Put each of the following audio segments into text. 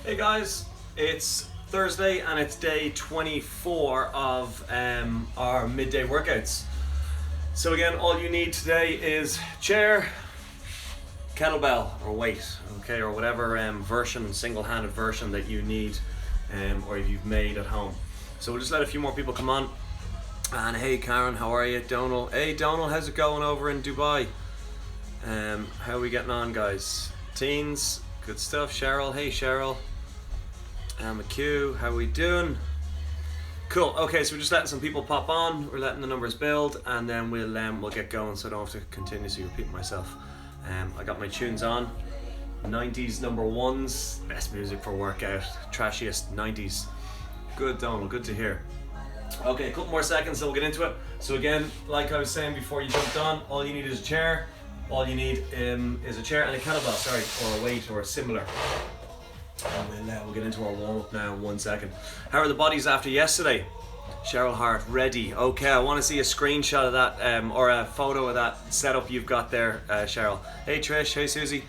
Hey guys, it's Thursday and it's day 24 of our midday workouts. So again, all you need today is chair, kettlebell or weight, okay, or whatever version, single-handed version that you need or you've made at home. So we'll just let a few more people come on. And hey Karen, how are you? Donal, hey Donal, how's it going over in Dubai? How are we getting on, guys? Teens, good stuff. Cheryl, hey Cheryl. McHugh, how are we doing? Cool. Okay, so we're just letting some people pop on. We're letting the numbers build, and then we'll get going, so I don't have to continuously repeat myself. I got my tunes on. 90s number ones, best music for workout. Trashiest 90s. Good, Donald. Good to hear. Okay, a couple more seconds, then we'll get into it. So again, like I was saying before you jumped on, all you need is a chair. All you need is a chair and a kettlebell, sorry, or a weight or similar. And we'll get into our warm-up now in 1 second. How are the bodies after yesterday? Cheryl Hart, ready. Okay, I want to see a screenshot of that or a photo of that setup you've got there, Cheryl. Hey Trish, hey Susie.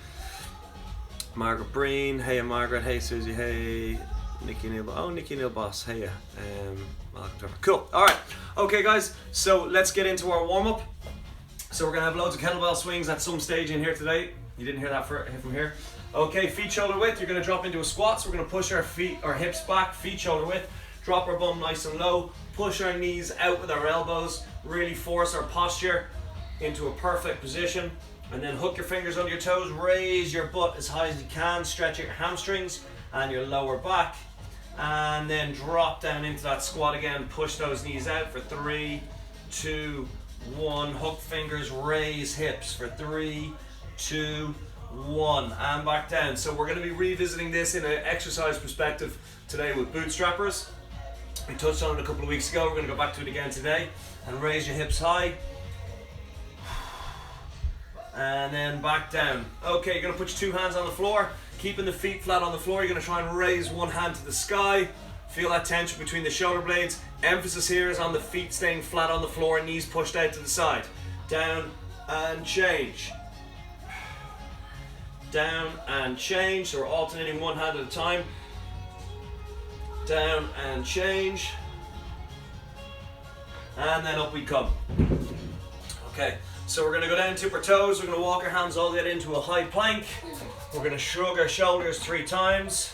Margaret Breen, hey Margaret, hey Susie, hey Nikki Neil. Oh, Nikki Neil Boss, hey. Cool, alright. Okay guys, so let's get into our warm-up. So we're going to have loads of kettlebell swings at some stage in here today. You didn't hear that from here? Okay, feet shoulder width, you're going to drop into a squat. So we're going to push our hips back, feet shoulder width, drop our bum nice and low, push our knees out with our elbows, really force our posture into a perfect position, and then hook your fingers under your toes, raise your butt as high as you can, stretch out your hamstrings and your lower back, and then drop down into that squat again, push those knees out for 3, 2, 1, hook fingers, raise hips for 3, 2, 1, and back down. So we're going to be revisiting this in an exercise perspective today with bootstrappers. We touched on it a couple of weeks ago. We're going to go back to it again today. And raise your hips high. And then back down. Okay, you're going to put your 2 hands on the floor, keeping the feet flat on the floor. You're going to try and raise one hand to the sky. Feel that tension between the shoulder blades. Emphasis here is on the feet staying flat on the floor, knees pushed out to the side. Down and change. Down and change. So we're alternating one hand at a time. Down and change. And then up we come. Okay, so we're going to go down, tip our toes. We're going to walk our hands all the way into a high plank. We're going to shrug our shoulders 3 times.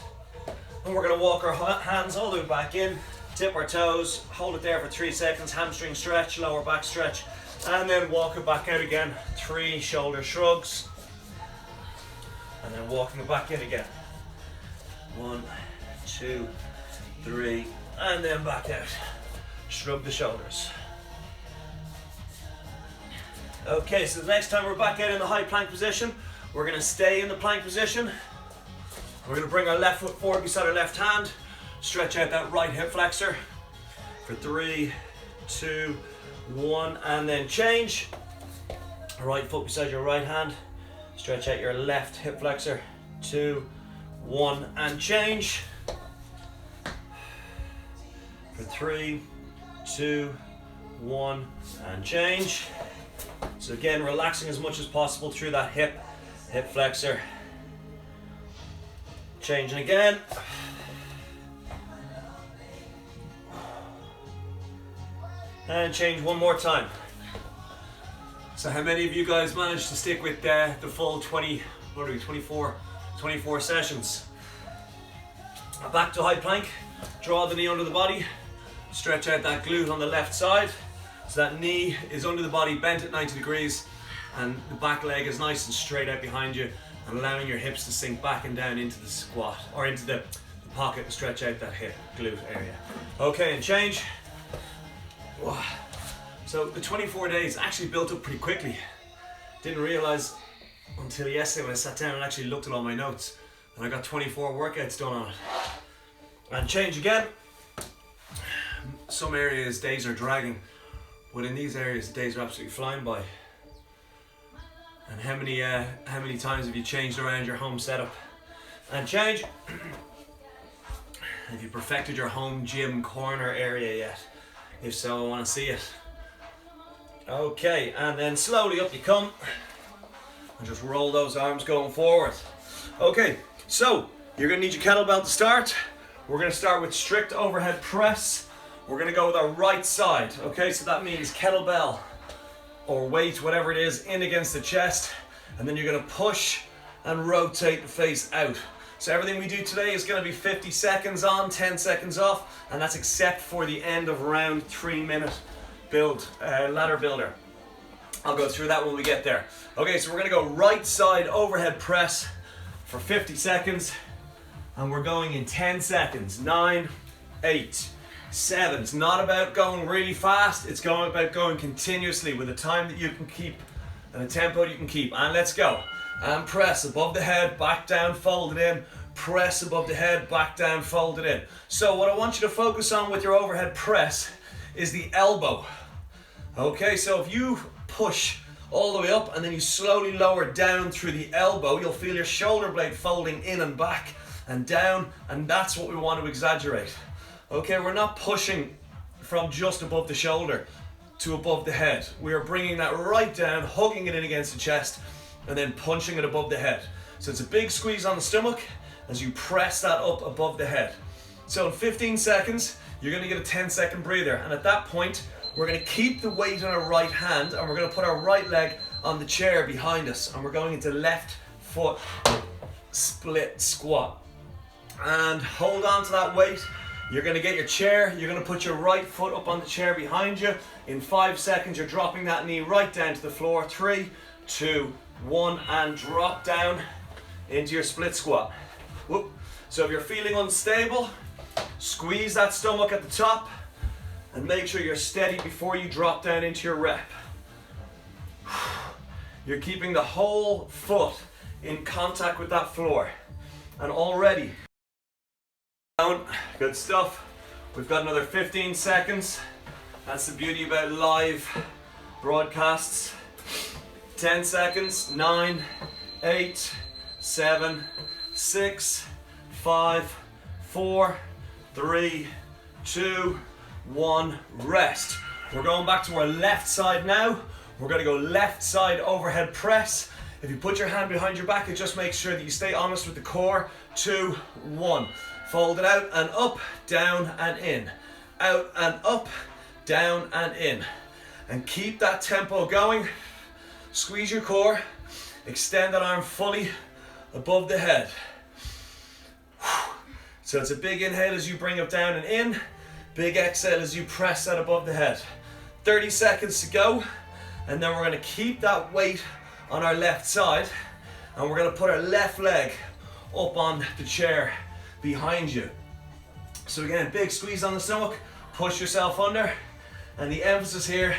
And we're going to walk our hands all the way back in, tip our toes, hold it there for 3 seconds, hamstring stretch, lower back stretch, and then walk it back out again. 3 shoulder shrugs. And then walking it back in again. 1, 2, 3, and then back out. Shrug the shoulders. Okay, so the next time we're back out in the high plank position, we're going to stay in the plank position. We're going to bring our left foot forward beside our left hand. Stretch out that right hip flexor for 3, 2, 1, and then change. Right foot beside your right hand. Stretch out your left hip flexor. 2, 1, and change. For 3, 2, 1, and change. So again, relaxing as much as possible through that hip flexor. Changing again. And change one more time. So how many of you guys managed to stick with the full 24 sessions? Back to high plank. Draw the knee under the body. Stretch out that glute on the left side. So that knee is under the body, bent at 90 degrees, and the back leg is nice and straight out behind you, and allowing your hips to sink back and down into the squat, or into the pocket, and stretch out that hip glute area. Okay, and change. So the 24 days actually built up pretty quickly. Didn't realize until yesterday when I sat down and actually looked at all my notes, and I got 24 workouts done on it. And change again. Some areas days are dragging, but in these areas the days are absolutely flying by. And how many times have you changed around your home setup? And change. Have you perfected your home gym corner area yet? If so, I want to see it. Okay, and then slowly up you come. And just roll those arms going forward. Okay, so You're gonna need your kettlebell to start. We're gonna start with strict overhead press. We're gonna go with our right side, okay? So that means kettlebell or weight, whatever it is, in against the chest, and then you're gonna push and rotate the face out. So everything we do today is gonna be 50 seconds on, 10 seconds off, and that's except for the end of round 3-minute build, ladder builder. I'll go through that when we get there. Okay, so we're gonna go right side overhead press for 50 seconds, and we're going in 10 seconds. 9, 8, 7. It's not about going really fast, it's about going continuously with a time that you can keep and a tempo you can keep. And let's go. And press above the head, back down, fold it in. Press above the head, back down, fold it in. So what I want you to focus on with your overhead press is the elbow. Okay, so if you push all the way up and then you slowly lower down through the elbow, you'll feel your shoulder blade folding in and back and down, and that's what we want to exaggerate. Okay, we're not pushing from just above the shoulder to above the head. We are bringing that right down, hugging it in against the chest, and then punching it above the head. So it's a big squeeze on the stomach as you press that up above the head. So in 15 seconds, you're gonna get a 10-second breather. And at that point, we're gonna keep the weight in our right hand and we're gonna put our right leg on the chair behind us. And we're going into left foot split squat. And hold on to that weight. You're gonna get your chair, you're gonna put your right foot up on the chair behind you. In 5 seconds, you're dropping that knee right down to the floor. 3, 2, 1, and drop down into your split squat. Whoop. So if you're feeling unstable, squeeze that stomach at the top and make sure you're steady before you drop down into your rep. You're keeping the whole foot in contact with that floor. And already, good stuff. We've got another 15 seconds. That's the beauty about live broadcasts. 10 seconds. 9, 8, 7, 6, 5, 4, 3, 2, 1. Rest. We're going back to our left side now. We're going to go left side overhead press. If you put your hand behind your back, it just makes sure that you stay honest with the core. 2, 1. Fold it out and up, down and in. Out and up, down and in. And keep that tempo going. Squeeze your core. Extend that arm fully above the head. So it's a big inhale as you bring it down and in. Big exhale as you press that above the head. 30 seconds to go. And then we're going to keep that weight on our left side. And we're going to put our left leg up on the chair behind you. So again, big squeeze on the stomach. Push yourself under. And the emphasis here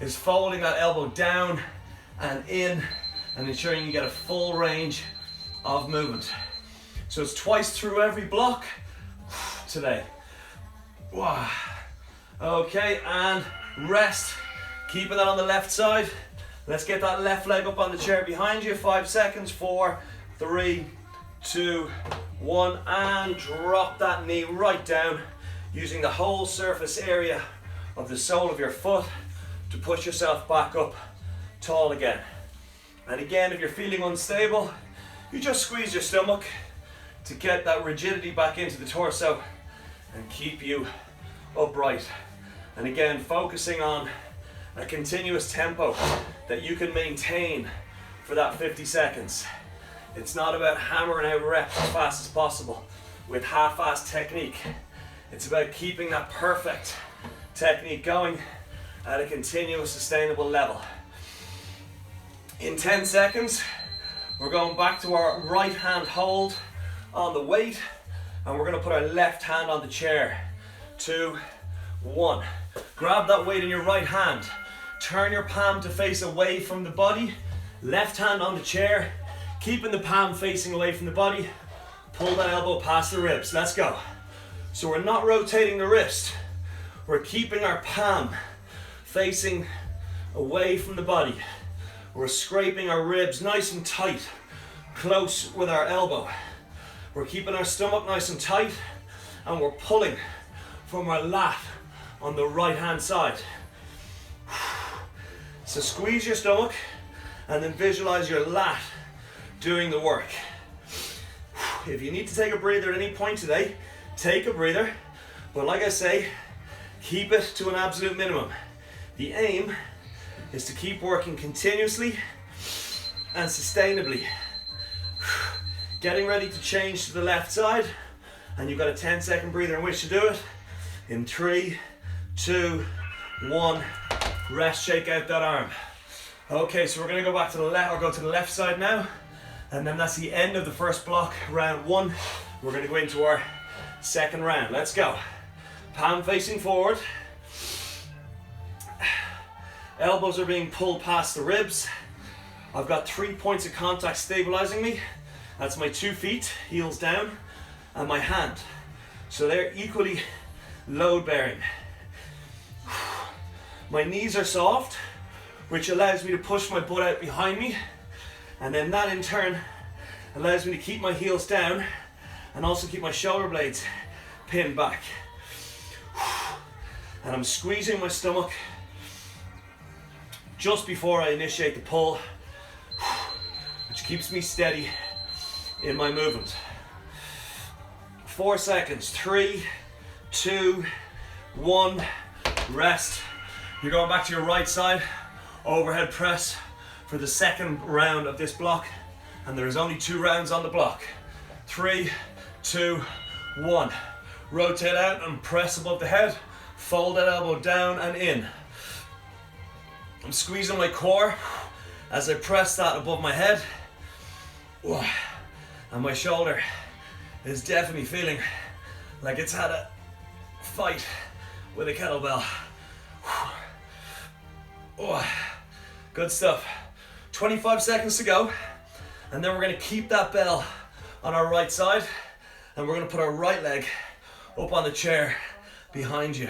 is folding that elbow down and in and ensuring you get a full range of movement. So it's twice through every block today. Wow. Okay, and rest. Keeping that on the left side. Let's get that left leg up on the chair behind you. 5 seconds. 4, 3, 2, 1, and drop that knee right down, using the whole surface area of the sole of your foot to push yourself back up tall again. And again, if you're feeling unstable, you just squeeze your stomach to get that rigidity back into the torso and keep you upright. And again, focusing on a continuous tempo that you can maintain for that 50 seconds. It's not about hammering out reps as fast as possible with half-assed technique. It's about keeping that perfect technique going at a continuous, sustainable level. In 10 seconds, we're going back to our right hand hold on the weight, and we're going to put our left hand on the chair. 2, 1. Grab that weight in your right hand. Turn your palm to face away from the body. Left hand on the chair, keeping the palm facing away from the body. Pull that elbow past the ribs. Let's go. So we're not rotating the wrist. We're keeping our palm facing away from the body. We're scraping our ribs nice and tight, close with our elbow. We're keeping our stomach nice and tight, and we're pulling from our lat on the right hand side. So squeeze your stomach and then visualize your lat doing the work. If you need to take a breather at any point today, take a breather. But like I say, keep it to an absolute minimum. The aim is to keep working continuously and sustainably. Getting ready to change to the left side, and you've got a 10-second breather in which to do it. In 3, 2, 1, rest, shake out that arm. Okay, so we're gonna go back to the left, or go to the left side now, and then that's the end of the first block, round 1. We're gonna go into our second round. Let's go. Palm facing forward. Elbows are being pulled past the ribs. I've got 3 points of contact stabilizing me. That's my 2 feet, heels down, and my hand. So they're equally load bearing. My knees are soft, which allows me to push my butt out behind me, and then that in turn allows me to keep my heels down and also keep my shoulder blades pinned back. And I'm squeezing my stomach just before I initiate the pull, which keeps me steady in my movement. 4 seconds, 3, 2, 1, rest. You're going back to your right side, overhead press for the second round of this block, and there's only 2 rounds on the block. 3, 2, 1. Rotate out and press above the head, fold that elbow down and in. I'm squeezing my core as I press that above my head, and my shoulder is definitely feeling like it's had a fight with a kettlebell. Good stuff. 25 seconds to go, and then we're going to keep that bell on our right side, and we're going to put our right leg up on the chair behind you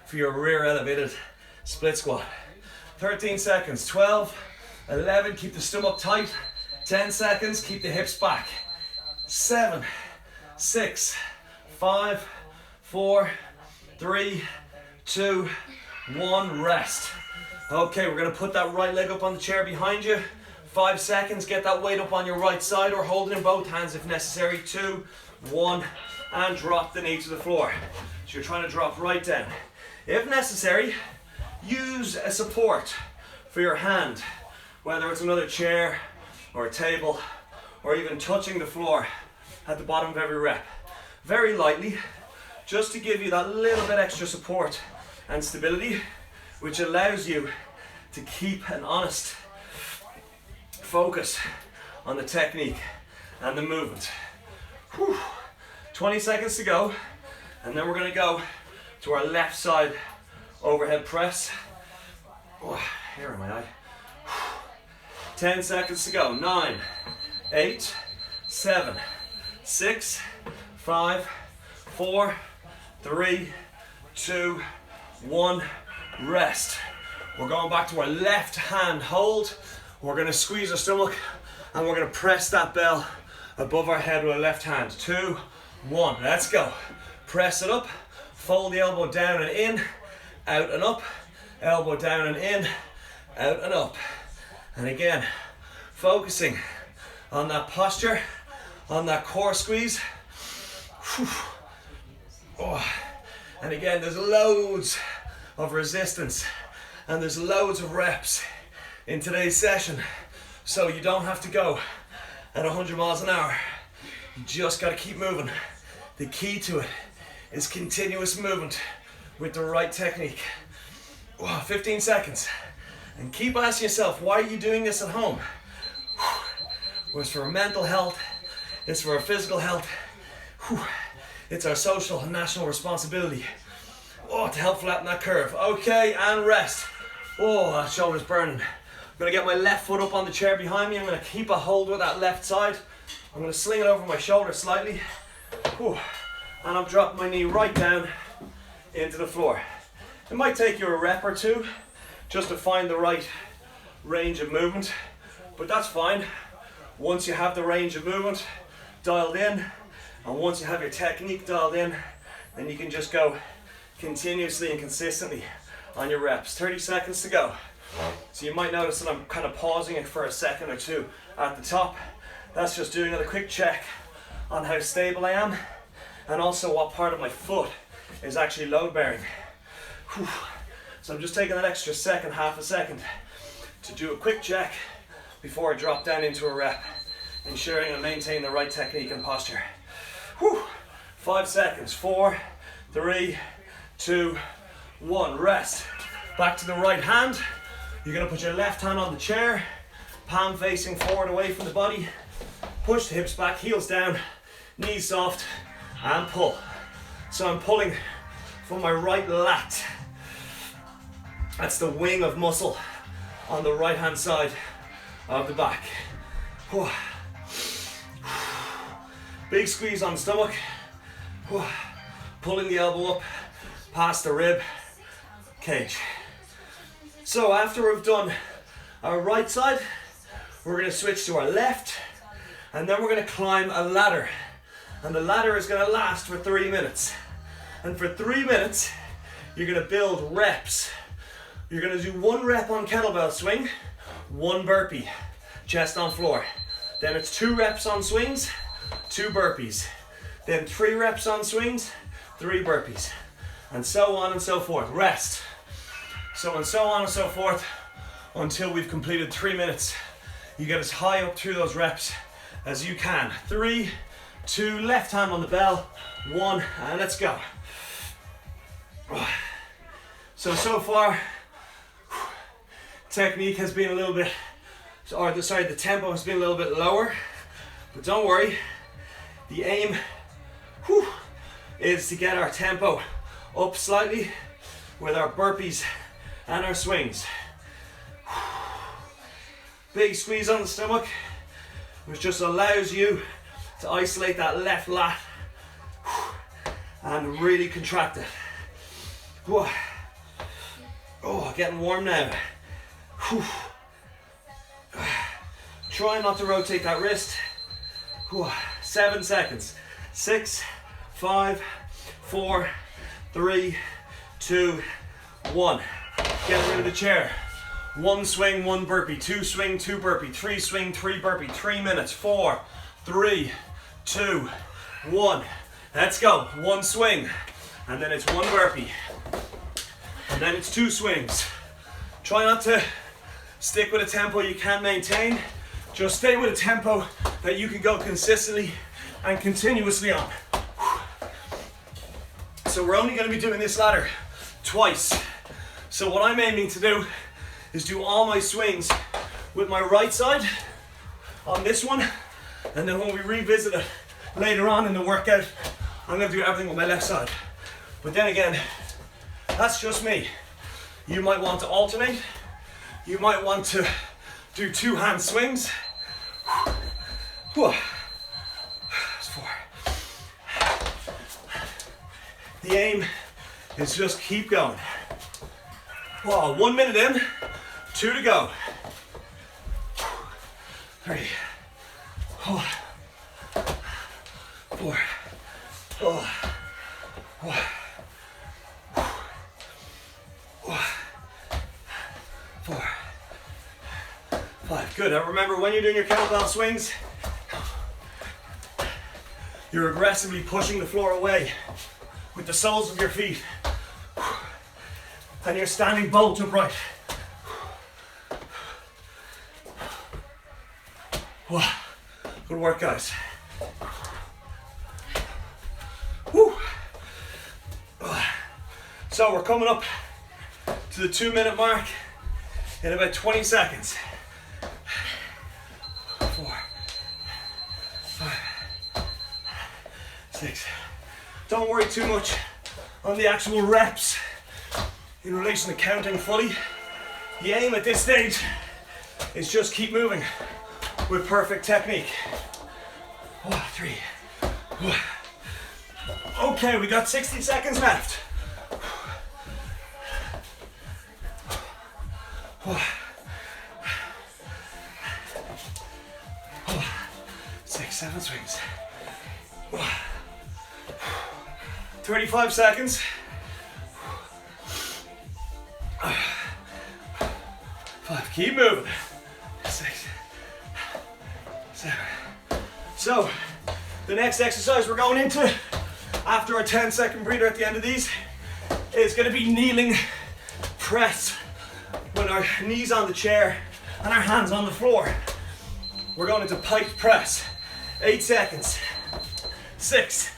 for your rear elevated split squat. 13 seconds, 12, 11, keep the stomach tight. 10 seconds, keep the hips back. 7, 6, 5, 4, 3, 2, 1, rest. Okay, we're gonna put that right leg up on the chair behind you. 5 seconds, get that weight up on your right side or hold it in both hands if necessary. 2, 1, and drop the knee to the floor. So you're trying to drop right down. If necessary, use a support for your hand, whether it's another chair or a table or even touching the floor at the bottom of every rep. Very lightly, just to give you that little bit extra support and stability, which allows you to keep an honest focus on the technique and the movement. 20 seconds to go, and then we're going to go to our left side overhead press. Here am I. 10 seconds to go. 9, 8, 7, 6, 5, 4, 3, 2, 1, rest. We're going back to our left hand hold. We're going to squeeze our stomach and we're going to press that bell above our head with our left hand. 2, 1, let's go. Press it up, fold the elbow down and in, out and up, elbow down and in, out and up. And again, focusing on that posture, on that core squeeze. And again, there's loads of resistance and there's loads of reps in today's session. So you don't have to go at 100 miles an hour. You just got to keep moving. The key to it is continuous movement with the right technique. 15 seconds. And keep asking yourself, why are you doing this at home? Well, it's for our mental health, it's for our physical health, it's our social and national responsibility. To help flatten that curve. Okay, and rest. That shoulder's burning. I'm gonna get my left foot up on the chair behind me. I'm gonna keep a hold with that left side. I'm gonna sling it over my shoulder slightly. And I'm dropping my knee right down into the floor. It might take you a rep or two just to find the right range of movement, but that's fine. Once you have the range of movement dialed in, and once you have your technique dialed in, then you can just go continuously and consistently on your reps. 30 seconds to go. So you might notice that I'm kind of pausing it for a second or two at the top. That's just doing a quick check on how stable I am and also what part of my foot is actually load bearing. Whew. So I'm just taking that extra second, half a second, to do a quick check before I drop down into a rep, ensuring I maintain the right technique and posture. Whew. 5 seconds, 4, 3, 2, 1, rest. Back to the right hand. You're gonna put your left hand on the chair, palm facing forward away from the body. Push the hips back, heels down, knees soft, and pull. So I'm pulling from my right lat. That's the wing of muscle on the right hand side of the back. Whew. Big squeeze on the stomach. Whew. Pulling the elbow up past the rib cage. So after we've done our right side, we're going to switch to our left, and then we're going to climb a ladder. And the ladder is going to last for 3 minutes. And for 3 minutes, you're going to build reps. You're going to do 1 rep on kettlebell swing, 1 burpee, chest on floor. Then it's 2 reps on swings, 2 burpees. Then 3 reps on swings, 3 burpees. And so on and so forth. Rest. So and so on and so forth until we've completed 3 minutes. You get as high up through those reps as you can. 3, 2, left hand on the bell, 1, and let's go. So far, technique has been a little bit, the tempo has been a little bit lower, but don't worry. The aim is to get our tempo up slightly with our burpees and our swings. Big squeeze on the stomach, which just allows you to isolate that left lat and really contract it. Oh, getting warm now. Try not to rotate that wrist. 7 seconds. 6, 5, 4, 3, 2, 1. Get rid of the chair. 1 swing, 1 burpee. 2 swing, 2 burpee. 3 swing, 3 burpee. 3 minutes. 4, 3, 2, 1. Let's go. 1 swing. And then it's 1 burpee. And then it's 2 swings. Try not to stick with a tempo you can't maintain. Just stay with a tempo that you can go consistently and continuously on. So we're only going to be doing this ladder twice. So what I'm aiming to do is do all my swings with my right side on this one, and then when we revisit it later on in the workout, I'm going to do everything with my left side. But then again, that's just me. You might want to alternate. You might want to do 2 hand swings. That's 4. The aim is just keep going. 1 minute in, 2 to go. 3, 4, 4, 5. Good. Now remember, when you're doing your kettlebell swings, you're aggressively pushing the floor away with the soles of your feet. And you're standing bolt upright. Good work, guys. So we're coming up to the 2 minute mark in about 20 seconds. 4, 5, 6. Don't worry too much on the actual reps in relation to counting fully. The aim at this stage is just keep moving with perfect technique. 3. Okay, we got 60 seconds left. 6, 7 swings. 35 seconds. 5, keep moving. 6, 7. So, The next exercise we're going into, after our 10-second breather at the end of these, is going to be kneeling press. With our knees on the chair and our hands on the floor. We're going into pike press. 8 seconds. 6,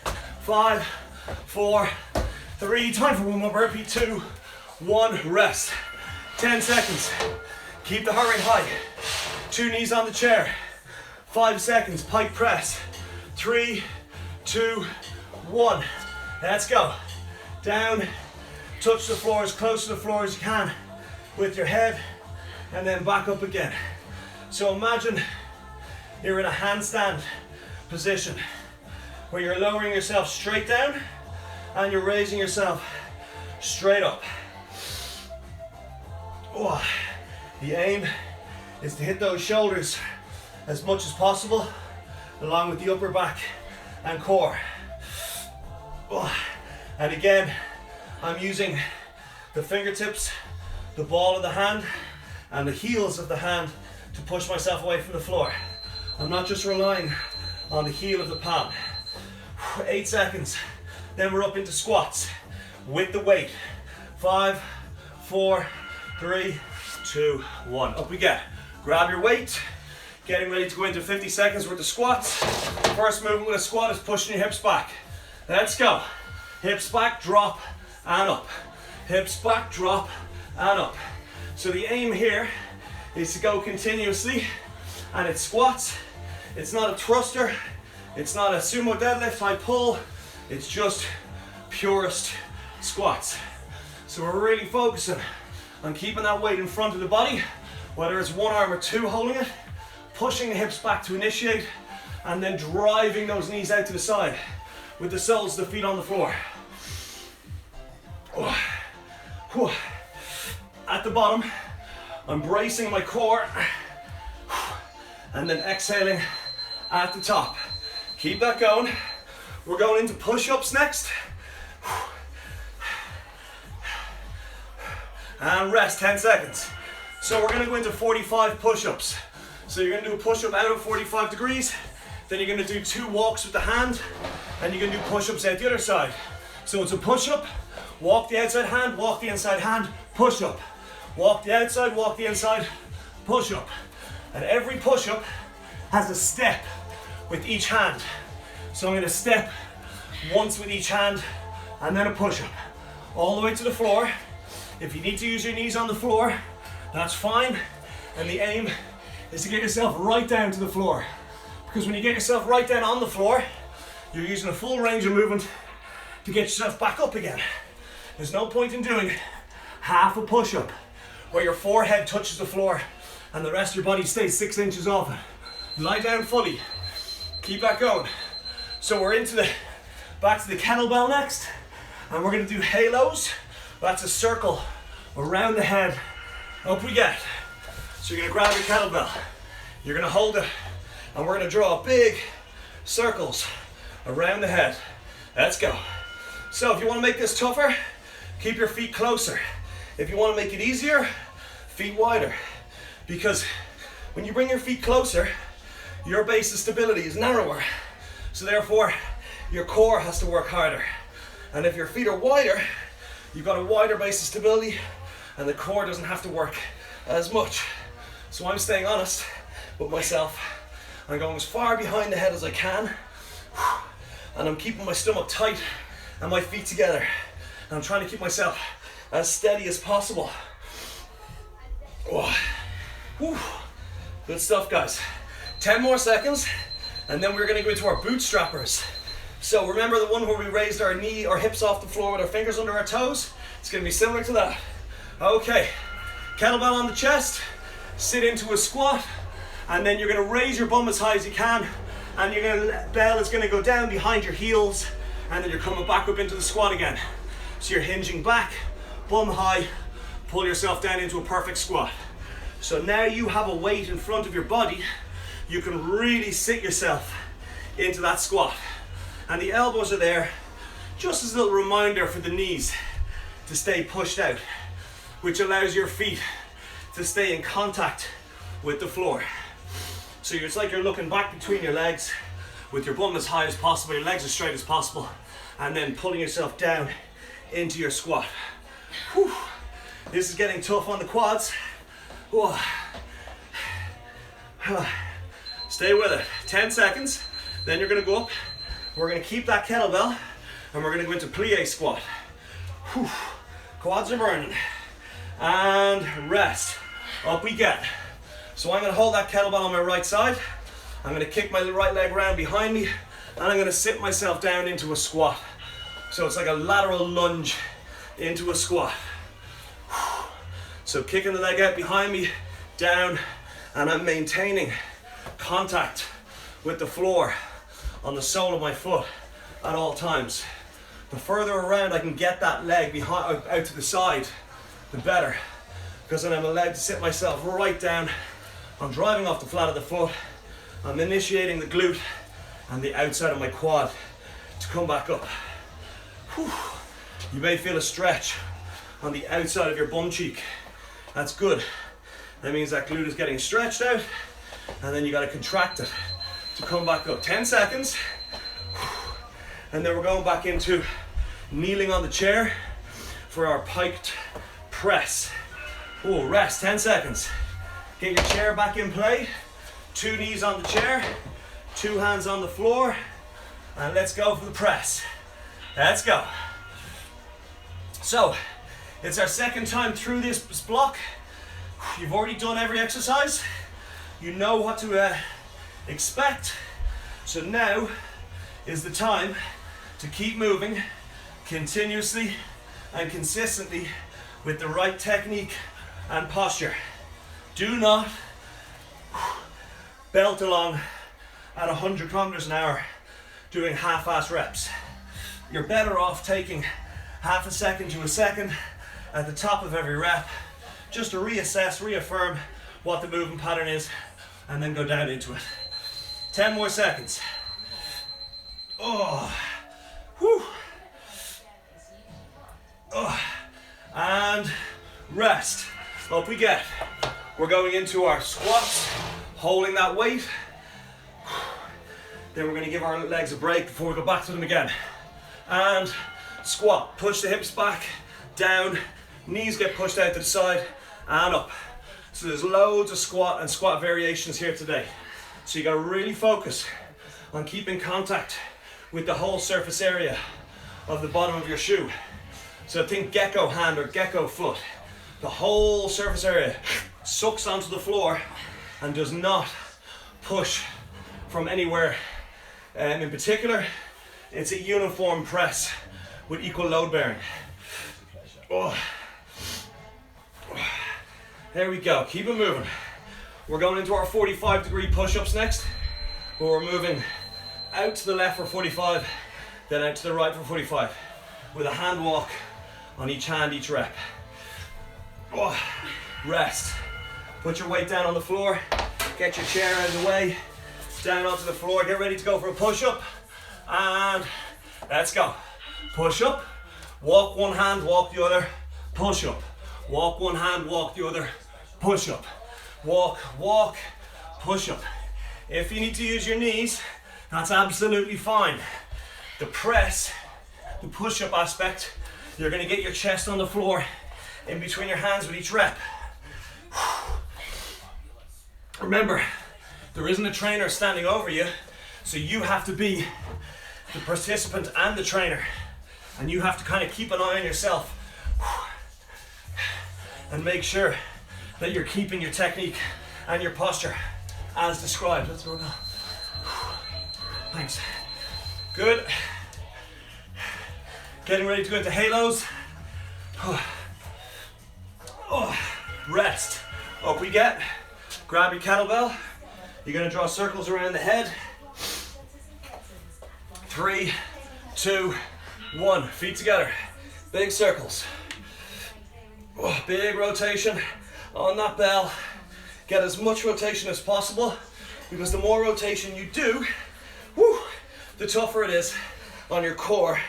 5, 4, 3. Time for one more burpee. 2, 1. Rest. 10 seconds. Keep the heart rate high. 2 knees on the chair. 5 seconds. Pike press. 3, 2, 1. Let's go. Down. Touch the floor as close to the floor as you can with your head, and then back up again. So imagine you're in a handstand position where you're lowering yourself straight down and you're raising yourself straight up. Oh, the aim is to hit those shoulders as much as possible, along with the upper back and core. Oh, and again, I'm using the fingertips, the ball of the hand, and the heels of the hand to push myself away from the floor. I'm not just relying on the heel of the palm. 8 seconds. Then we're up into squats with the weight. 5, 4, 3, 2, 1. Up we get. Grab your weight. Getting ready to go into 50 seconds worth of squats. First movement with a squat is pushing your hips back. Let's go. Hips back, drop, and up. Hips back, drop, and up. So the aim here is to go continuously, and it's squats. It's not a thruster. It's not a sumo deadlift high pull. It's just purest squats. So we're really focusing on keeping that weight in front of the body, whether it's one arm or two holding it, pushing the hips back to initiate, and then driving those knees out to the side with the soles of the feet on the floor. At the bottom, I'm bracing my core, and then exhaling at the top. Keep that going. We're going into push-ups next. And rest 10 seconds. So we're gonna go into 45 push-ups. So you're gonna do a push-up out of 45 degrees, then you're gonna do 2 walks with the hand, and you're gonna do push-ups out the other side. So it's a push-up, walk the outside hand, walk the inside hand, push-up. Walk the outside, walk the inside, push-up. And every push-up has a step with each hand. So I'm gonna step once with each hand, and then a push-up. All the way to the floor. If you need to use your knees on the floor, that's fine. And the aim is to get yourself right down to the floor. Because when you get yourself right down on the floor, you're using a full range of movement to get yourself back up again. There's no point in doing half a push-up where your forehead touches the floor and the rest of your body stays 6 inches off it. Lie down fully. Keep that going. So we're back to the kettlebell next, and we're gonna do halos. That's a circle around the head. Up we get. So you're gonna grab your kettlebell, you're gonna hold it, and we're gonna draw big circles around the head. Let's go. So if you wanna make this tougher, keep your feet closer. If you wanna make it easier, feet wider. Because when you bring your feet closer, your base of stability is narrower. So therefore, your core has to work harder. And if your feet are wider, you've got a wider base of stability, and the core doesn't have to work as much. So I'm staying honest with myself. I'm going as far behind the head as I can, and I'm keeping my stomach tight and my feet together. And I'm trying to keep myself as steady as possible. Whew. Good stuff, guys. 10 more seconds, and then we're gonna go into our bootstrappers. So remember the one where we raised our knee or hips off the floor with our fingers under our toes? It's gonna be similar to that. Okay, kettlebell on the chest, sit into a squat, and then you're gonna raise your bum as high as you can, and bell is gonna go down behind your heels, and then you're coming back up into the squat again. So you're hinging back, bum high, pull yourself down into a perfect squat. So now you have a weight in front of your body, you can really sit yourself into that squat. And the elbows are there just as a little reminder for the knees to stay pushed out, which allows your feet to stay in contact with the floor. So it's like you're looking back between your legs with your bum as high as possible, your legs as straight as possible, and then pulling yourself down into your squat. Whew. This is getting tough on the quads. Whoa. Stay with it. 10 seconds, then you're gonna go up. We're gonna keep that kettlebell, and we're gonna go into plie squat. Whew. Quads are burning. And rest. Up we get. So I'm gonna hold that kettlebell on my right side. I'm gonna kick my right leg around behind me, and I'm gonna sit myself down into a squat. So it's like a lateral lunge into a squat. So kicking the leg out behind me, down, and I'm maintaining contact with the floor on the sole of my foot at all times. The further around I can get that leg behind, out to the side, the better. Because then I'm allowed to sit myself right down. I'm driving off the flat of the foot. I'm initiating the glute and the outside of my quad to come back up. Whew. You may feel a stretch on the outside of your bum cheek. That's good. That means that glute is getting stretched out, and then you got to contract it to come back up. 10 seconds. And then we're going back into kneeling on the chair for our piked press. Oh, rest, 10 seconds. Get your chair back in play. 2 knees on the chair, 2 hands on the floor, and let's go for the press. Let's go. So, it's our second time through this block. You've already done every exercise. You know what to expect. So now is the time to keep moving continuously and consistently with the right technique and posture. Do not belt along at 100 kilometers an hour doing half-ass reps. You're better off taking half a second to a second at the top of every rep just to reassess, reaffirm what the movement pattern is, and then go down into it. 10 more seconds. Oh, whew. Oh, and rest. Up we get. We're going into our squats, holding that weight. Then we're going to give our legs a break before we go back to them again. And squat, push the hips back, down, knees get pushed out to the side, and up. So there's loads of squat and squat variations here today. So you got to really focus on keeping contact with the whole surface area of the bottom of your shoe. So think gecko hand or gecko foot. The whole surface area sucks onto the floor and does not push from anywhere. In particular, it's a uniform press with equal load bearing. Oh. There we go, keep it moving. We're going into our 45-degree push-ups next, where we're moving out to the left for 45, then out to the right for 45, with a hand walk on each hand, each rep. Oh. Rest. Put your weight down on the floor, get your chair out of the way, down onto the floor, get ready to go for a push-up, and let's go. Push up, walk one hand, walk the other, push up. Walk one hand, walk the other, push up. Walk, walk, push up. If you need to use your knees, that's absolutely fine. The press, the push-up aspect, you're gonna get your chest on the floor in between your hands with each rep. Remember, there isn't a trainer standing over you, so you have to be the participant and the trainer, and you have to kind of keep an eye on yourself and make sure that you're keeping your technique and your posture as described. Let's go now. Thanks. Good. Getting ready to go into halos. Oh, rest. Up we get. Grab your kettlebell. You're going to draw circles around the head. 3, 2, 1. Feet together. Big circles. Oh, big rotation on that bell. Get as much rotation as possible, because the more rotation you do, the tougher it is on your core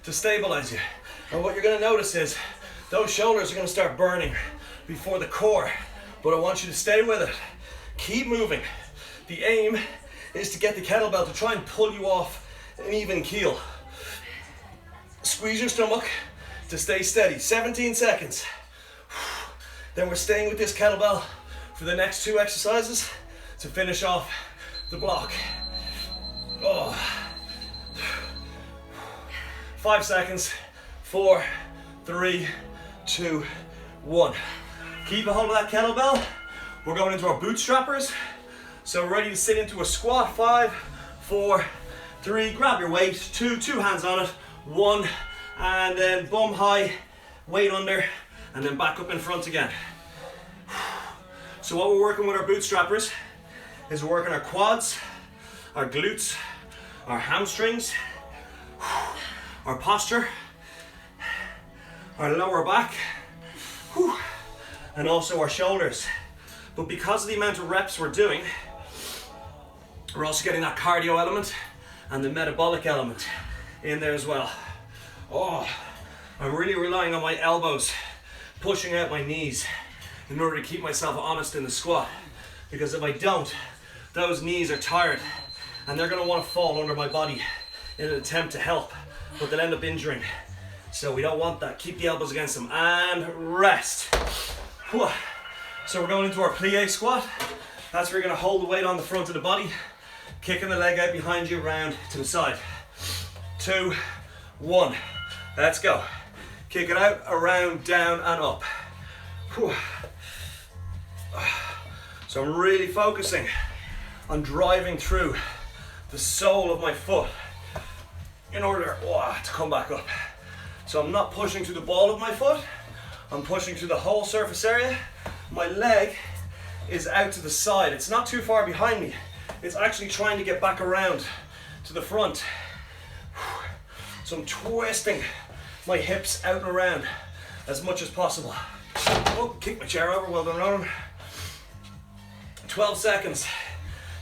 to stabilize you. And what you're going to notice is those shoulders are going to start burning before the core, but I want you to stay with it. Keep moving. The aim is to get the kettlebell to try and pull you off an even keel. Squeeze your stomach to stay steady. 17 seconds. Then we're staying with this kettlebell for the next 2 exercises to finish off the block. Oh. 5 seconds. 4, 3, 2, 1. Keep a hold of that kettlebell. We're going into our bootstrappers. So ready to sit into a squat. 5, 4, 3, grab your weight. 2 hands on it. 1, and then bum high, weight under, and then back up in front again. So what we're working with our bootstrappers is we're working our quads, our glutes, our hamstrings, our posture, our lower back, and also our shoulders. But because of the amount of reps we're doing, we're also getting that cardio element and the metabolic element in there as well. Oh, I'm really relying on my elbows, pushing out my knees in order to keep myself honest in the squat. Because if I don't, those knees are tired and they're gonna wanna fall under my body in an attempt to help, but they'll end up injuring. So we don't want that. Keep the elbows against them and rest. So we're going into our plie squat. That's where you're gonna hold the weight on the front of the body, kicking the leg out behind you, round to the side. 2, 1, let's go. Kick it out, around, down, and up. So I'm really focusing on driving through the sole of my foot in order to come back up. So I'm not pushing through the ball of my foot, I'm pushing through the whole surface area. My leg is out to the side. It's not too far behind me. It's actually trying to get back around to the front. So I'm twisting my hips out and around as much as possible. Oh, kick my chair over, well done, Ronan. 12 seconds.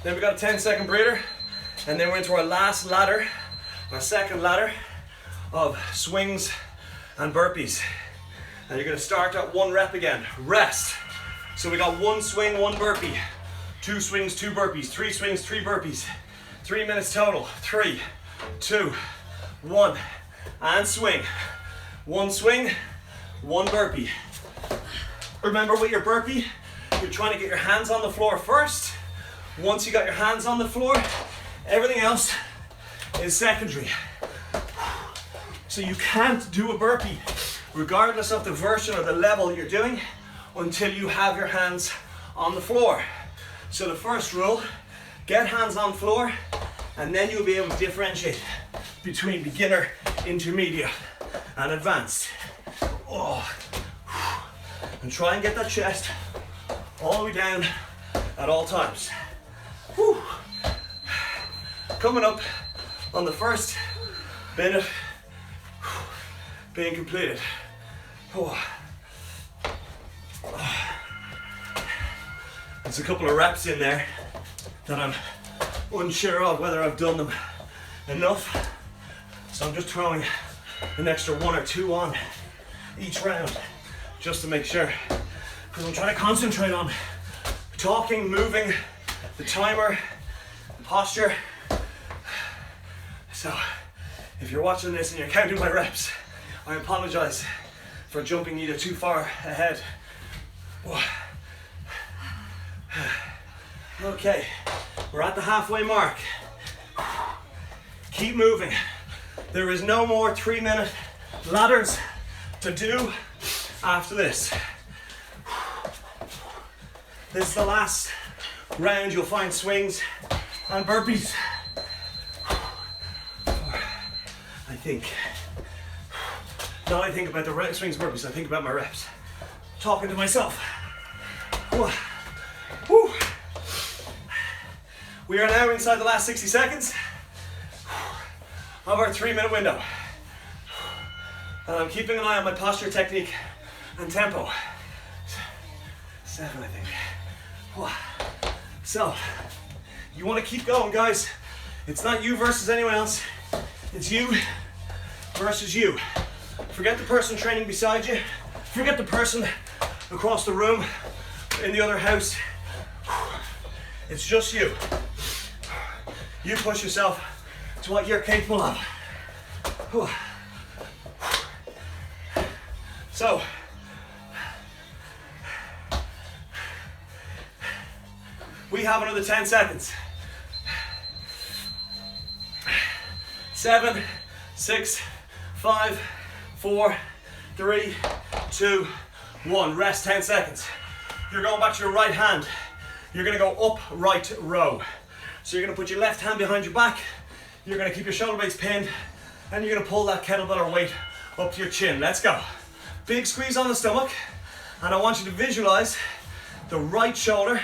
Then we got a 10-second breather, and then we're into our last ladder, our second ladder of swings and burpees. And you're gonna start at 1 rep again, rest. So we got 1 swing, 1 burpee, 2 swings, 2 burpees, 3 swings, 3 burpees, 3 minutes total. 3, 2, 1, and swing. 1 swing, 1 burpee. Remember with your burpee, you're trying to get your hands on the floor first. Once you got your hands on the floor, everything else is secondary. So you can't do a burpee, regardless of the version or the level you're doing, until you have your hands on the floor. So the first rule, get hands on floor, and then you'll be able to differentiate between beginner, intermediate, and advanced. And try and get that chest all the way down at all times. Coming up on the first minute being completed. There's a couple of reps in there that I'm unsure of whether I've done them enough. So I'm just throwing an extra 1 or 2 on each round just to make sure. Because I'm trying to concentrate on talking, moving, the timer, the posture. So if you're watching this and you're counting my reps, I apologize for jumping either too far ahead. Okay, we're at the halfway mark. Keep moving. There is no more 3-minute ladders to do after this. This is the last round. You'll find swings and burpees. I think. Now I think about the swings, burpees, I think about my reps. Talking to myself. We are now inside the last 60 seconds of our 3-minute window. And I'm keeping an eye on my posture, technique, and tempo. 7, I think. So, you want to keep going, guys. It's not you versus anyone else. It's you versus you. Forget the person training beside you. Forget the person across the room, in the other house. It's just you. You push yourself to what you're capable of. So, we have another 10 seconds. 7, 6, 5, 4, 3, 2, 1. Rest 10 seconds. You're going back to your right hand. You're going to go up, right, row. So you're going to put your left hand behind your back. You're going to keep your shoulder blades pinned. And you're going to pull that kettlebell or weight up to your chin. Let's go. Big squeeze on the stomach. And I want you to visualize the right shoulder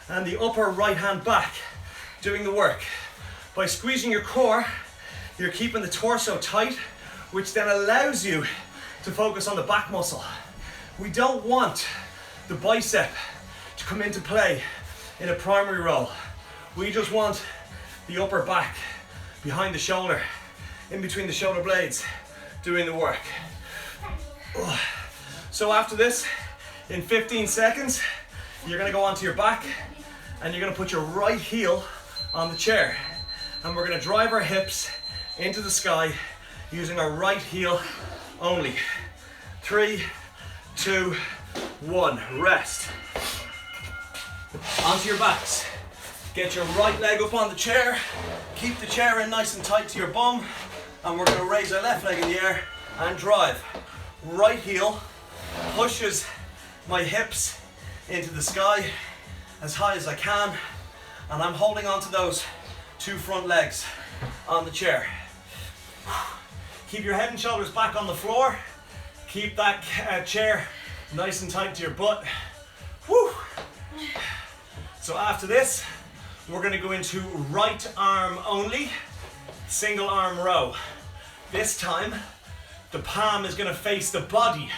and the upper right hand back doing the work. By squeezing your core, you're keeping the torso tight, which then allows you to focus on the back muscle. We don't want the bicep to come into play in a primary role. We just want the upper back behind the shoulder, in between the shoulder blades, doing the work. So after this, in 15 seconds, you're gonna go onto your back and you're gonna put your right heel on the chair. And we're gonna drive our hips into the sky using our right heel only. 3, 2, 1, rest. Onto your backs. Get your right leg up on the chair. Keep the chair in nice and tight to your bum. And we're gonna raise our left leg in the air and drive. Right heel pushes my hips into the sky as high as I can. And I'm holding onto those 2 front legs on the chair. Keep your head and shoulders back on the floor. Keep that chair nice and tight to your butt. Woo. So after this, we're going to go into right arm only, single arm row. This time, the palm is going to face the body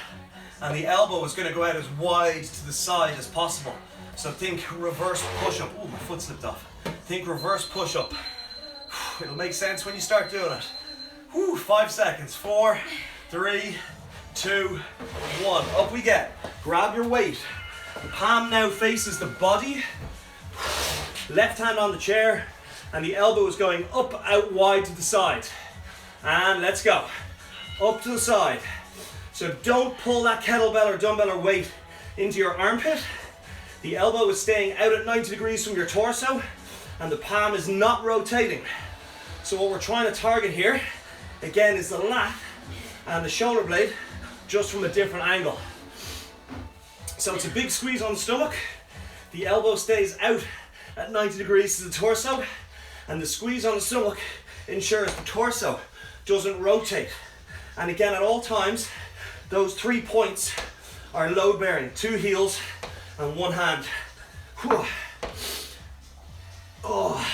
and the elbow is going to go out as wide to the side as possible. So think reverse push-up. Oh, my foot slipped off. Think reverse push-up. It'll make sense when you start doing it. 5 seconds. 4, 3, 2, 1. Up we get. Grab your weight. The palm now faces the body. Left hand on the chair. And the elbow is going up, out wide to the side. And let's go. Up to the side. So don't pull that kettlebell or dumbbell or weight into your armpit. The elbow is staying out at 90 degrees from your torso. And the palm is not rotating. So what we're trying to target here, again, is the lat and the shoulder blade just from a different angle. So it's a big squeeze on the stomach. The elbow stays out at 90 degrees to the torso. And the squeeze on the stomach ensures the torso doesn't rotate. And again, at all times, those 3 points are load bearing. 2 heels and 1 hand. Whew. Oh.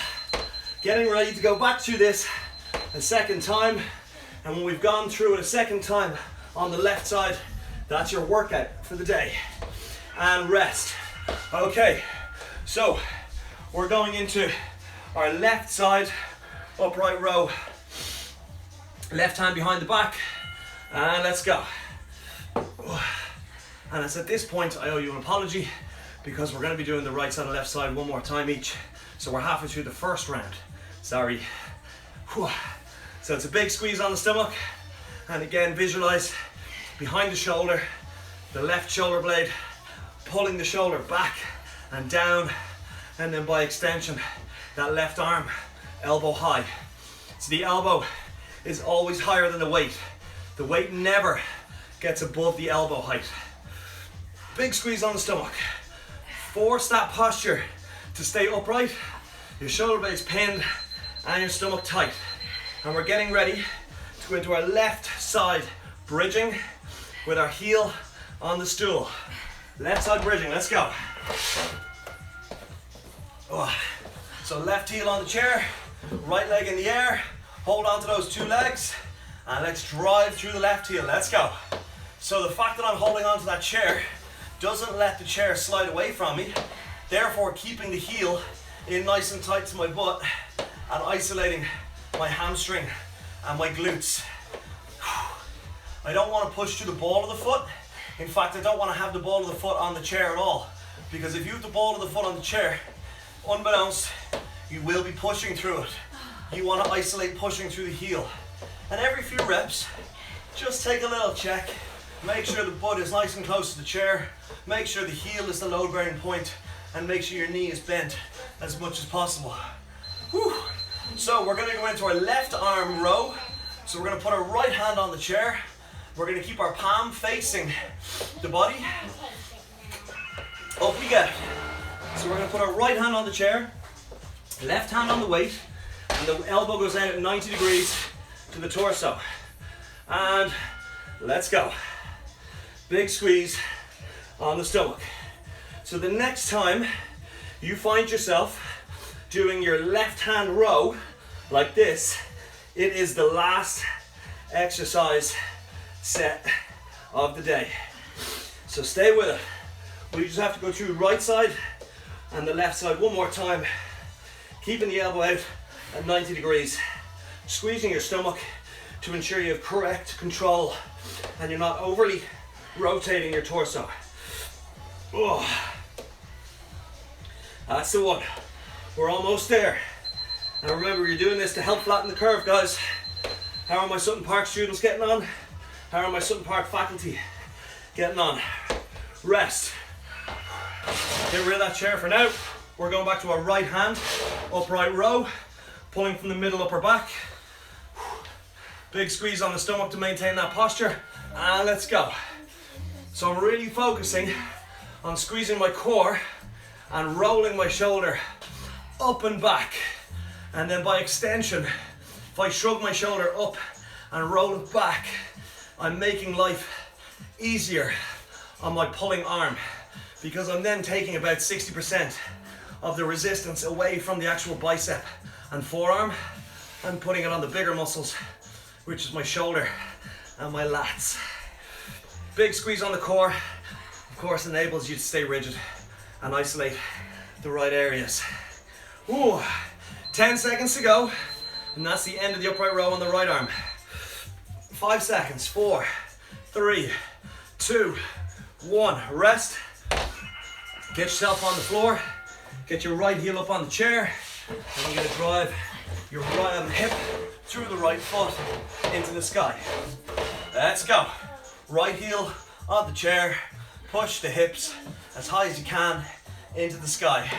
Getting ready to go back through this a second time. And when we've gone through it a second time on the left side, that's your workout for the day. And rest. Okay, so we're going into our left side upright row. Left hand behind the back. And let's go. And it's at this point I owe you an apology because we're going to be doing the right side and left side one more time each. So we're halfway through the first round. Sorry. Whew. So it's a big squeeze on the stomach. And again, visualize behind the shoulder, the left shoulder blade, pulling the shoulder back and down. And then by extension, that left arm, elbow high. So the elbow is always higher than the weight. The weight never gets above the elbow height. Big squeeze on the stomach. Force that posture to stay upright. Your shoulder blades pinned and your stomach tight. And we're getting ready to go into our left side bridging with our heel on the stool. Left side bridging, let's go. Oh. So left heel on the chair, right leg in the air. Hold on to those 2 legs and let's drive through the left heel. Let's go. So the fact that I'm holding on to that chair doesn't let the chair slide away from me, therefore keeping the heel in nice and tight to my butt and isolating my hamstring and my glutes. I don't want to push to the ball of the foot. In fact, I don't want to have the ball of the foot on the chair at all, because if you have the ball of the foot on the chair, unbeknownst, You will be pushing through it. You want to isolate pushing through the heel. And every few reps, just take a little check. Make sure the butt is nice and close to the chair. Make sure the heel is the load bearing point, and make sure your knee is bent as much as possible. Whew. So we're going to go into our left arm row. So we're going to put our right hand on the chair. We're going to keep our palm facing the body. Up we get. So we're going to put our right hand on the chair, left hand on the weight, and the elbow goes out at 90 degrees to the torso. And let's go. Big squeeze on the stomach. So the next time you find yourself doing your left hand row like this, it is the last exercise set of the day. So stay with it. We just have to go through the right side and the left side one more time, keeping the elbow out at 90 degrees, squeezing your stomach to ensure you have correct control and you're not overly rotating your torso. Oh, that's the one. We're almost there. And remember, you're doing this to help flatten the curve, guys. How are my Sutton Park students getting on? How are my Sutton Park faculty getting on? Rest. Get rid of that chair for now. We're going back to our right hand, upright row, pulling from the middle upper back. Big squeeze on the stomach to maintain that posture. And let's go. So I'm really focusing on squeezing my core and rolling my shoulder up and back. And then by extension, if I shrug my shoulder up and roll it back, I'm making life easier on my pulling arm, because I'm then taking about 60% of the resistance away from the actual bicep and forearm and putting it on the bigger muscles, which is my shoulder and my lats. Big squeeze on the core, of course, enables you to stay rigid and isolate the right areas. Ooh, 10 seconds to go, and that's the end of the upright row on the right arm. 5 seconds, 4, 3, 2, 1, rest. Get yourself on the floor, get your right heel up on the chair, and you're gonna drive your right hip through the right foot into the sky. Let's go. Right heel on the chair, push the hips as high as you can into the sky.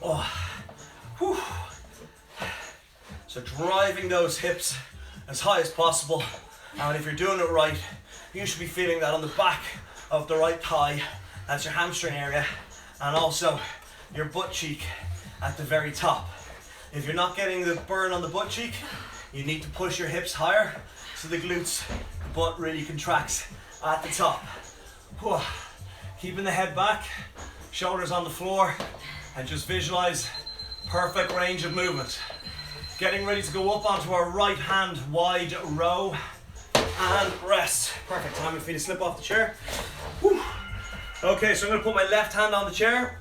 Oh. Whew. So driving those hips as high as possible, and if you're doing it right, you should be feeling that on the back of the right thigh. That's your hamstring area, and also your butt cheek at the very top. If you're not getting the burn on the butt cheek, you need to push your hips higher so the glutes, the butt really contracts at the top. Whew. Keeping the head back, shoulders on the floor, and just visualize perfect range of movement. Getting ready to go up onto our right hand wide row and rest. Perfect. Time for you to slip off the chair. Whew. Okay, so I'm going to put my left hand on the chair.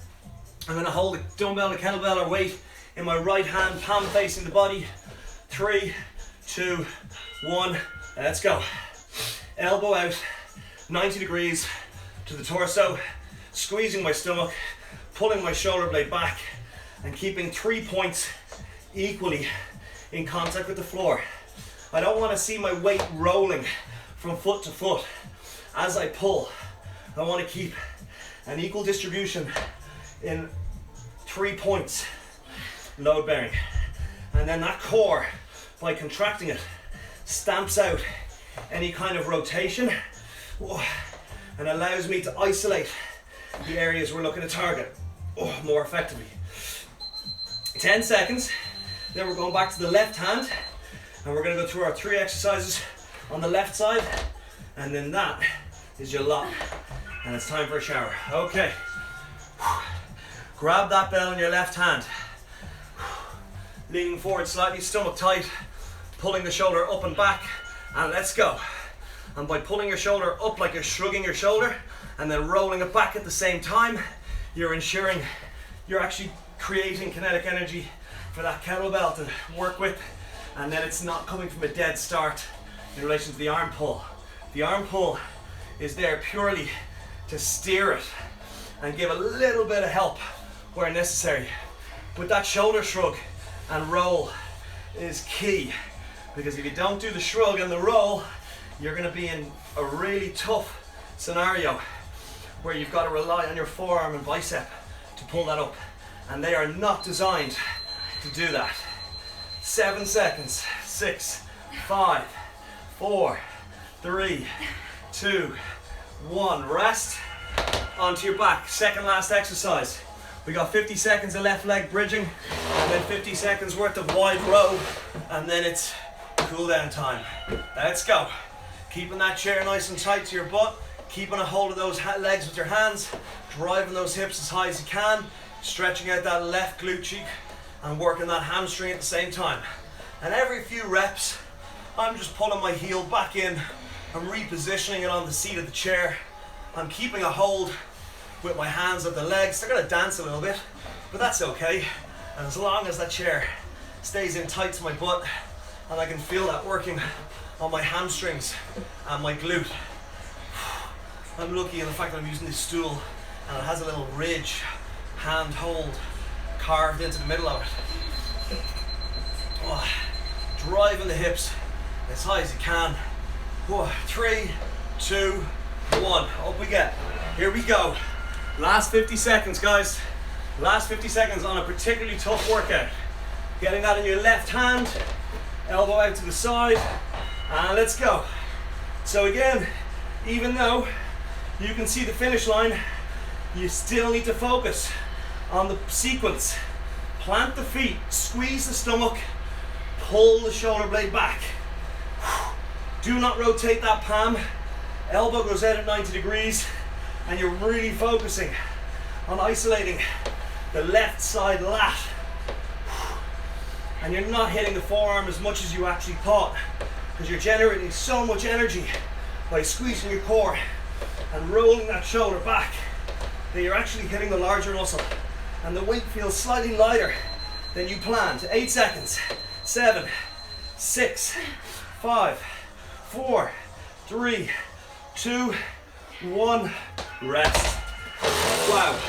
I'm going to hold the dumbbell, the kettlebell or weight in my right hand, palm facing the body. 3, 2, 1, let's go. Elbow out, 90 degrees to the torso, squeezing my stomach, pulling my shoulder blade back, and keeping 3 points equally in contact with the floor. I don't want to see my weight rolling from foot to foot as I pull. I want to keep an equal distribution in 3 points, load bearing. And then that core, by contracting it, stamps out any kind of rotation and allows me to isolate the areas we're looking to target more effectively. 10 seconds, then we're going back to the left hand and we're going to go through our 3 exercises on the left side, and then that is your lock and it's time for a shower. Okay, grab that bell in your left hand, leaning forward slightly, stomach tight, pulling the shoulder up and back, and let's go. And by pulling your shoulder up like you're shrugging your shoulder and then rolling it back at the same time, you're ensuring you're actually creating kinetic energy for that kettlebell to work with, and then it's not coming from a dead start in relation to the arm pull. The arm pull is there purely to steer it and give a little bit of help where necessary. But that shoulder shrug and roll is key, because if you don't do the shrug and the roll, you're going to be in a really tough scenario where you've got to rely on your forearm and bicep to pull that up, and they are not designed to do that. 7 seconds. 6, 5, 4, 3, 2, 1. Rest. Onto your back. Second last exercise. We got 50 seconds of left leg bridging, and then 50 seconds worth of wide row, and then it's cool down time. Let's go. Keeping that chair nice and tight to your butt, keeping a hold of those legs with your hands, driving those hips as high as you can, stretching out that left glute cheek and working that hamstring at the same time. And every few reps, I'm just pulling my heel back in, I'm repositioning it on the seat of the chair, I'm keeping a hold with my hands at the legs. They're going to dance a little bit, but that's okay. And as long as that chair stays in tight to my butt and I can feel that working on my hamstrings and my glute. I'm lucky in the fact that I'm using this stool and it has a little ridge, hand hold, carved into the middle of it. Oh, driving the hips as high as you can. 3, 2, 1. Up we get. Here we go. Last 50 seconds, guys. Last 50 seconds on a particularly tough workout. Getting that in your left hand, elbow out to the side, and let's go. So again, even though you can see the finish line, you still need to focus on the sequence. Plant the feet, squeeze the stomach, pull the shoulder blade back. Do not rotate that palm. Elbow goes out at 90 degrees, and you're really focusing on isolating the left side lat. And you're not hitting the forearm as much as you actually thought, because you're generating so much energy by squeezing your core and rolling that shoulder back that you're actually hitting the larger muscle, and the weight feels slightly lighter than you planned. 8 seconds. 7, 6, 5, 4, 3, 2, 1. Rest. Wow.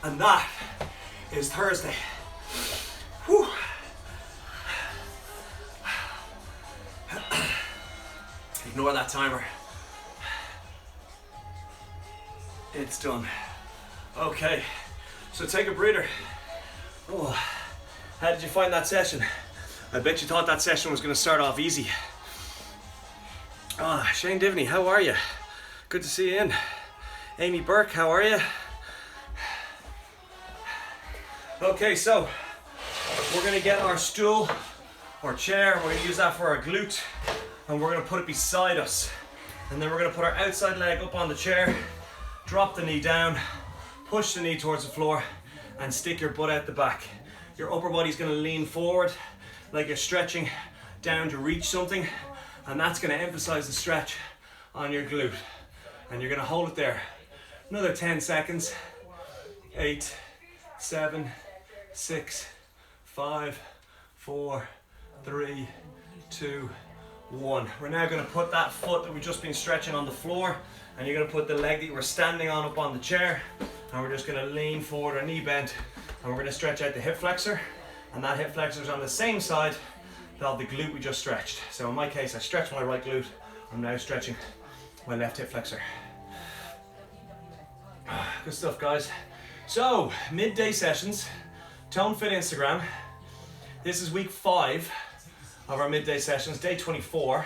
And that is Thursday. Whew. Ignore that timer. It's done. Okay, so take a breather. Oh, how did you find that session? I bet you thought that session was going to start off easy. Shane Divney, how are you? Good to see you in. Amy Burke, how are you? Okay, so we're going to get our stool or chair, we're going to use that for our glute, and we're going to put it beside us. And then we're going to put our outside leg up on the chair, drop the knee down, push the knee towards the floor, and stick your butt out the back. Your upper body's going to lean forward like you're stretching down to reach something, and that's going to emphasize the stretch on your glute. And you're going to hold it there. Another 10 seconds. 8, 7, 6, 5, 4, 3, 2, 1. We're now going to put that foot that we've just been stretching on the floor, and you're going to put the leg that you were standing on up on the chair, and we're just going to lean forward, our knee bent, and we're going to stretch out the hip flexor, and that hip flexor is on the same side of the glute we just stretched. So in my case, I stretched my right glute, I'm now stretching my left hip flexor. Good stuff, guys. So, midday sessions, Tone Fit Instagram. This is week 5 of our midday sessions, day 24,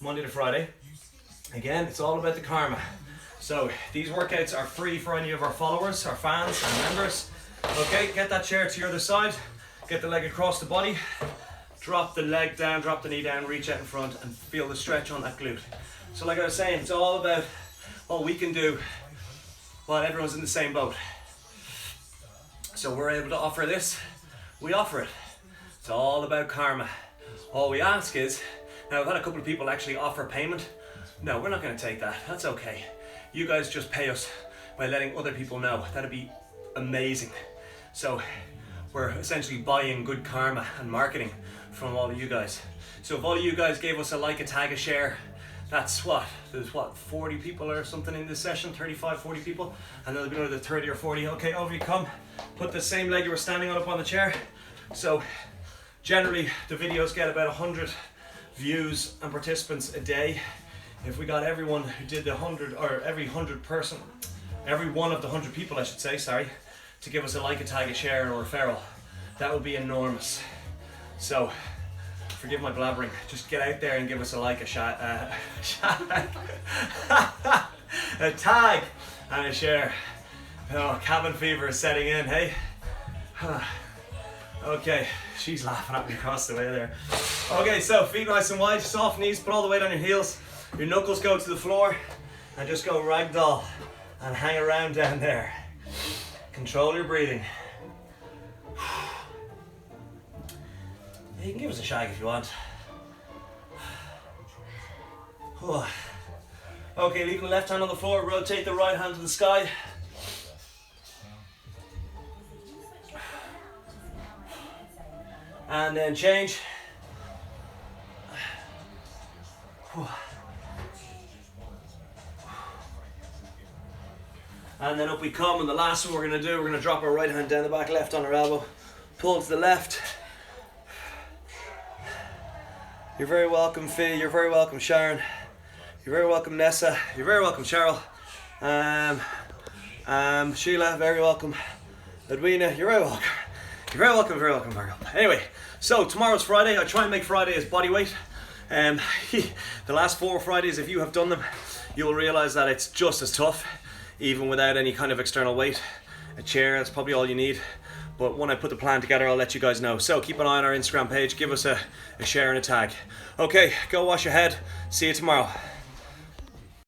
Monday to Friday. Again, it's all about the karma. So, these workouts are free for any of our followers, our fans, our members. Okay, get that chair to your other side, get the leg across the body, drop the leg down, drop the knee down, reach out in front, and feel the stretch on that glute. So like I was saying, it's all about what we can do while everyone's in the same boat. So we're able to offer this, we offer it. It's all about karma. All we ask is, now I've had a couple of people actually offer payment. No, we're not going to take that, that's okay. You guys just pay us by letting other people know. That'd be amazing. So we're essentially buying good karma and marketing from all of you guys. So if all of you guys gave us a like, a tag, a share, That's there's what, 40 people or something in this session, 35, 40 people, and there'll be another 30 or 40. Okay, over you come. Put the same leg you were standing on up on the chair. So generally the videos get about 100 views and participants a day. If we got everyone who did the 100, or every 100 person, every one of the 100 people I should say, sorry, to give us a like, a tag, a share or a referral, that would be enormous. So forgive my blabbering, just get out there and give us a like, a a tag and a share. Oh, cabin fever is setting in, hey? Okay, she's laughing at me across the way there. Okay, so feet nice and wide, soft knees, put all the weight on your heels. Your knuckles go to the floor and just go ragdoll and hang around down there. Control your breathing. You can give us a shag if you want. Okay, leaving the left hand on the floor, rotate the right hand to the sky. And then change. And then up we come, and the last one we're going to do, we're going to drop our right hand down the back, left on our elbow, pull to the left. You're very welcome, Fee. You're very welcome, Sharon. You're very welcome, Nessa. You're very welcome, Cheryl. Sheila, very welcome. Edwina, you're very welcome. You're very welcome, very welcome, Virgo. Anyway, so tomorrow's Friday. I try and make Friday as body weight. The last 4 Fridays, if you have done them, you will realize that it's just as tough, even without any kind of external weight. A chair, that's probably all you need. But when I put the plan together, I'll let you guys know. So keep an eye on our Instagram page. Give us a share and a tag. Okay, go wash your head. See you tomorrow.